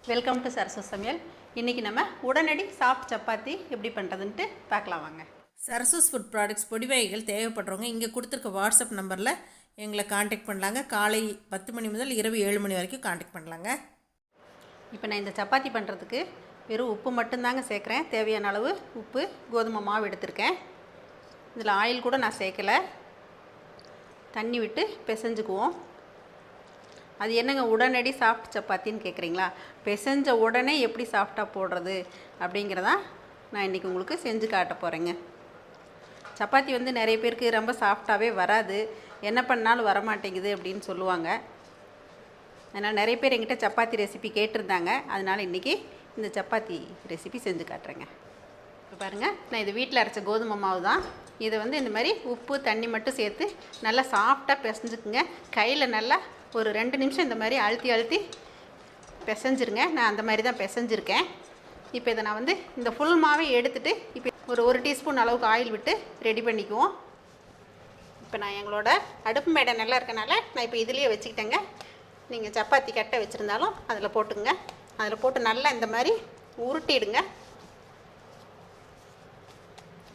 Welcome to Sarasu சமையல். இன்றைக்கி நம்ம உடனடி சாஃப்ட் சப்பாத்தி எப்படி பண்ணுறதுன்ட்டு பார்க்கலாம் வாங்க. சரசூஸ் ஃபுட் ப்ராடக்ட்ஸ் பொடி வகைகள் தேவைப்படுறவங்க இங்கே கொடுத்துருக்க வாட்ஸ்அப் நம்பரில் எங்களை காண்டாக்ட் பண்ணலாங்க. காலை 10 மணி முதல் இரவு 7 மணி வரைக்கும் காண்டாக்ட் பண்ணலாங்க. இப்போ நான் இந்த சப்பாத்தி பண்ணுறதுக்கு வெறும் உப்பு மட்டும்தாங்க சேர்க்குறேன். தேவையான அளவு உப்பு, கோதுமை மாவு எடுத்திருக்கேன். இதில் ஆயில் கூட நான் சேர்க்கலை. தண்ணி விட்டு பிசைஞ்சுக்குவோம். அது என்னங்க உடனடி சாஃப்ட் சப்பாத்தின்னு கேட்குறீங்களா? பிசைஞ்ச உடனே எப்படி சாஃப்டாக போடுறது அப்படிங்கிறதான் நான் இன்றைக்கி உங்களுக்கு செஞ்சு காட்ட போகிறேங்க. சப்பாத்தி வந்து நிறைய பேருக்கு ரொம்ப சாஃப்டாகவே வராது, என்ன பண்ணாலும் வரமாட்டேங்குது அப்படின்னு சொல்லுவாங்க. அதனால் நிறைய பேர் என்கிட்ட சப்பாத்தி ரெசிபி கேட்டிருந்தாங்க. அதனால் இன்றைக்கி இந்த சப்பாத்தி ரெசிபி செஞ்சு காட்டுறேங்க. இப்போ பாருங்கள், நான் இது வீட்டில் அரைச்ச கோதுமை மாவு தான். இதை வந்து இந்த மாதிரி உப்பு தண்ணி மட்டும் சேர்த்து நல்லா சாஃப்டாக பிசைஞ்சுக்குங்க. கையில் நல்லா ஒரு 2 நிமிஷம் இந்த மாதிரி அழுத்தி அழுத்தி பிசைஞ்சிருங்க. நான் அந்த மாதிரி தான் பிசைஞ்சிருக்கேன். இப்போ இதை நான் வந்து இந்த ஃபுல் மாவை எடுத்துகிட்டு இப்போ ஒரு டீஸ்பூன் அளவுக்கு ஆயில் விட்டு ரெடி பண்ணிக்குவோம். இப்போ நான் எங்களோட அடுப்பு மேடை நல்லா இருக்கனால நான் இப்போ இதுலேயே வச்சுக்கிட்டேங்க. நீங்கள் சப்பாத்தி கட்டை வச்சுருந்தாலும் அதில் போட்டுங்க. அதில் போட்டு நல்லா இந்த மாதிரி உருட்டிடுங்க.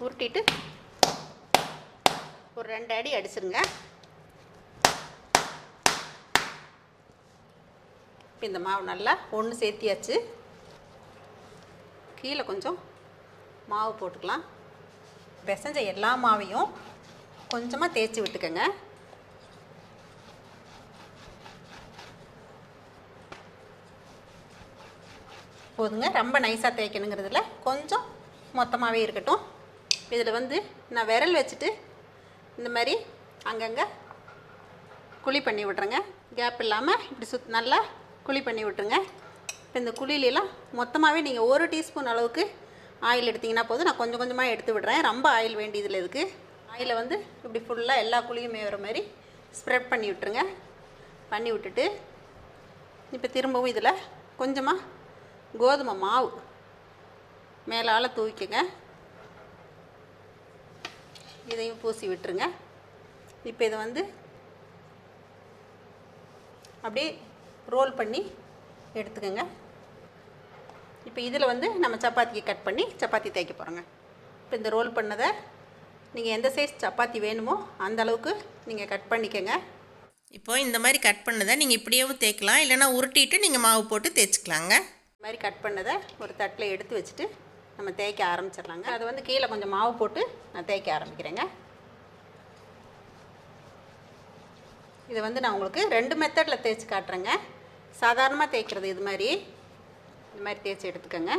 உருட்டிட்டு ஒரு 2 அடி அடிச்சிருங்க. இப்போ இந்த மாவு நல்லா ஒன்று சேர்த்தியாச்சு. கீழே கொஞ்சம் மாவு போட்டுக்கலாம். பிசைஞ்ச எல்லா மாவையும் கொஞ்சமாக தேய்ச்சி விட்டுக்கோங்க. போதுங்க, ரொம்ப நைஸாக தேய்க்கணுங்கிறதுல கொஞ்சம் மொத்தமாகவே இருக்கட்டும். இதில் வந்து நான் விரல் வச்சுட்டு இந்த மாதிரி அங்கங்கே குழி பண்ணி விட்றேங்க. கேப் இல்லாமல் இப்படி நல்லா குழி பண்ணி விட்டுருங்க. இப்போ இந்த குழியிலலாம் மொத்தமாகவே நீங்கள் 1 டீஸ்பூன் அளவுக்கு ஆயில் எடுத்திங்கன்னா போதும். நான் கொஞ்சம் கொஞ்சமாக எடுத்து விடுறேன். ரொம்ப ஆயில் வேண்டியதில் இருக்குது. ஆயிலை வந்து இப்படி ஃபுல்லாக எல்லா குழியுமே வர மாதிரி ஸ்ப்ரெட் பண்ணி விட்டுருங்க. பண்ணி விட்டுட்டு இப்போ திரும்பவும் இதில் கொஞ்சமாக கோதுமை மாவு மேலால் தூவிக்கங்க. இதையும் பூசி விட்டுருங்க. இப்போ இதை வந்து அப்படியே ரோல் பண்ணி எடுத்துக்கோங்க. இப்போ இதில் வந்து நம்ம சப்பாத்திக்கு கட் பண்ணி சப்பாத்தி தேய்க்க போகிறோங்க. இப்போ இந்த ரோல் பண்ணதை நீங்கள் எந்த சைஸ் சப்பாத்தி வேணுமோ அந்த அளவுக்கு நீங்கள் கட் பண்ணிக்கோங்க. இப்போ இந்த மாதிரி கட் பண்ணதை நீங்கள் இப்படியேவும் தேய்க்கலாம், இல்லைனா உருட்டிட்டு நீங்கள் மாவு போட்டு தேய்ச்சிக்கலாங்க. இந்த மாதிரி கட் பண்ணதை ஒரு தட்டில் எடுத்து வச்சுட்டு நம்ம தேய்க்க ஆரம்பிச்சிடலாங்க. அதை வந்து கீழே கொஞ்சம் மாவு போட்டு நான் தேய்க்க ஆரம்பிக்கிறேங்க. இதை வந்து நான் உங்களுக்கு 2 மெத்தடில் தேய்ச்சி காட்டுறேங்க. சாதாரணமாக தேய்க்கிறது இந்த மாதிரி தேய்ச்சி எடுத்துக்கோங்க.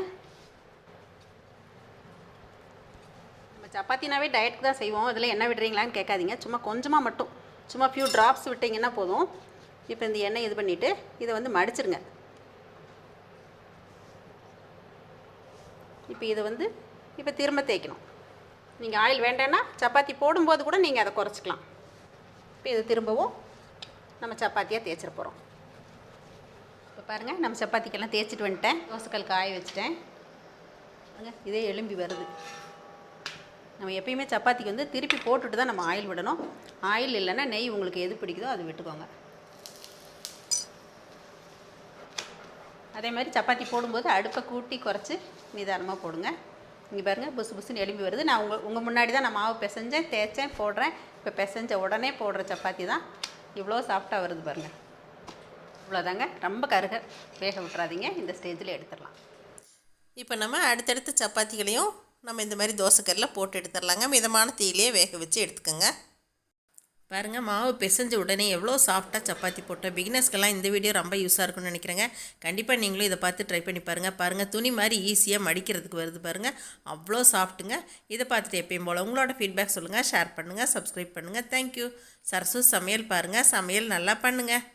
நம்ம சப்பாத்தினாவே டயட்டுக்கு தான் செய்வோம். இதில் எண்ணெய் விடுறீங்களான்னு கேட்காதீங்க. சும்மா கொஞ்சமாக மட்டும், சும்மா ஃபியூ ட்ராப்ஸ் விட்டிங்கன்னா போதும். இப்போ இந்த எண்ணெய் இது பண்ணிவிட்டு இதை வந்து மடிச்சிருங்க. இப்போ இதை வந்து இப்போ திரும்ப தேய்க்கணும். நீங்கள் ஆயில் வேண்டான்னா சப்பாத்தி போடும்போது கூட நீங்கள் அதை குறைச்சிக்கலாம். இப்போ இது திரும்பவும் நம்ம சப்பாத்தியாக தேய்ச்சிட போகிறோம். இப்போ பாருங்கள், நம்ம சப்பாத்திக்கெல்லாம் தேய்ச்சிட்டு வந்துட்டேன். தோசைக்கல் காய வச்சுட்டேன். இதே எலும்பி வருது. நம்ம எப்பயுமே சப்பாத்திக்கு வந்து திருப்பி போட்டுட்டு தான் நம்ம ஆயில் விடணும். ஆயில் இல்லைன்னா நெய் உங்களுக்கு எது பிடிக்குதோ அது விட்டுக்கோங்க. அதே மாதிரி சப்பாத்தி போடும்போது அடுப்பை கூட்டி குறைச்சி நிதானமாக போடுங்க. இங்கே பாருங்கள், புசு புசுன்னு எலும்பி வருது. நான் உங்கள் முன்னாடி தான் நான் மாவு பிசைஞ்சேன், தேய்ச்சேன், போடுறேன். இப்போ பிசைஞ்ச உடனே போடுற சப்பாத்தி தான் இவ்வளோ சாஃப்டாக வருது பாருங்கள். இவ்வளோதாங்க. ரொம்ப கருக வேக விட்டுறாதீங்க. இந்த ஸ்டேஜில் எடுத்துடலாம். இப்போ நம்ம அடுத்தடுத்த சப்பாத்திகளையும் நம்ம இந்த மாதிரி தோசைக்கல்லில் போட்டு எடுத்துடலாங்க. மிதமான தீயிலே வேக வச்சு எடுத்துக்கோங்க. பாருங்கள், மாவு பிசைஞ்ச உடனே எவ்வளோ சாஃப்டாக சப்பாத்தி போட்டோம். பிகினர்ஸ்க்கெல்லாம் இந்த வீடியோ ரொம்ப யூஸாக இருக்கும்னு நினைக்கிறேங்க. கண்டிப்பாக நீங்களும் இதை பார்த்து ட்ரை பண்ணி பாருங்கள். துணி மாதிரி ஈஸியாக மடிக்கிறதுக்கு வருது பாருங்கள். அவ்வளோ சாஃப்ட்டுங்க. இதை பார்த்துட்டு எப்பயும் போல் உங்களோட ஃபீட்பேக் சொல்லுங்கள், ஷேர் பண்ணுங்கள், சப்ஸ்கிரைப் பண்ணுங்கள். தேங்க்யூ. சரசு சமையல் பாருங்கள், சமையல் நல்லா பண்ணுங்கள்.